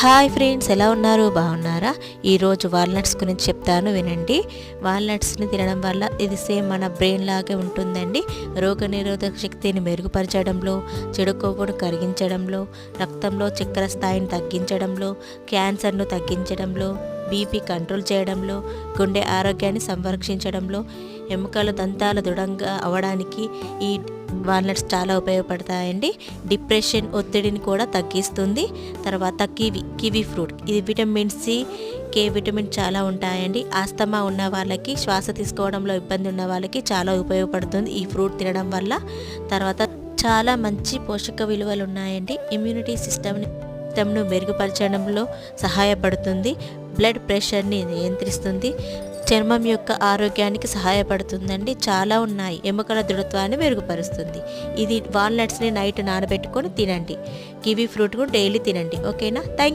Hi friends, ఎలా ఉన్నారు? బాగున్నారా? ఈరోజు వాల్నట్స్ గురించి చెప్తాను, వినండి. వాల్నట్స్ని తినడం వల్ల ఇది సేమ్ మన బ్రెయిన్ లాగే ఉంటుందండి. రోగనిరోధక శక్తిని మెరుగుపరచడంలో, చెడు కొవ్వును కరిగించడంలో, రక్తంలో చక్కెర స్థాయిని తగ్గించడంలో, క్యాన్సర్ను తగ్గించడంలో, బీపీ కంట్రోల్ చేయడంలో, గుండె ఆరోగ్యాన్ని సంరక్షించడంలో, ఎముకలు దంతాలు దృఢంగా అవ్వడానికి ఈ వాల్నట్స్ చాలా ఉపయోగపడతాయండి. డిప్రెషన్, ఒత్తిడిని కూడా తగ్గిస్తుంది. తర్వాత కివి ఫ్రూట్, ఇది విటమిన్ సి, కే విటమిన్ చాలా ఉంటాయండి. ఆస్తమా ఉన్న వాళ్ళకి, శ్వాస తీసుకోవడంలో ఇబ్బంది ఉన్న వాళ్ళకి చాలా ఉపయోగపడుతుంది ఈ ఫ్రూట్ తినడం వల్ల. తర్వాత చాలా మంచి పోషక విలువలు ఉన్నాయండి. ఇమ్యూనిటీ సిస్టమ్ను మెరుగుపరచడంలో సహాయపడుతుంది. బ్లడ్ ప్రెషర్ని నియంత్రిస్తుంది. చర్మం యొక్క ఆరోగ్యానికి సహాయపడుతుందండి. చాలా ఉన్నాయి. ఎముకల దృఢత్వాన్ని మెరుగుపరుస్తుంది. ఇది వాల్నట్స్ని నైట్ నానబెట్టుకొని తినండి. కివీ ఫ్రూట్ కూడా డైలీ తినండి. ఓకేనా? థ్యాంక్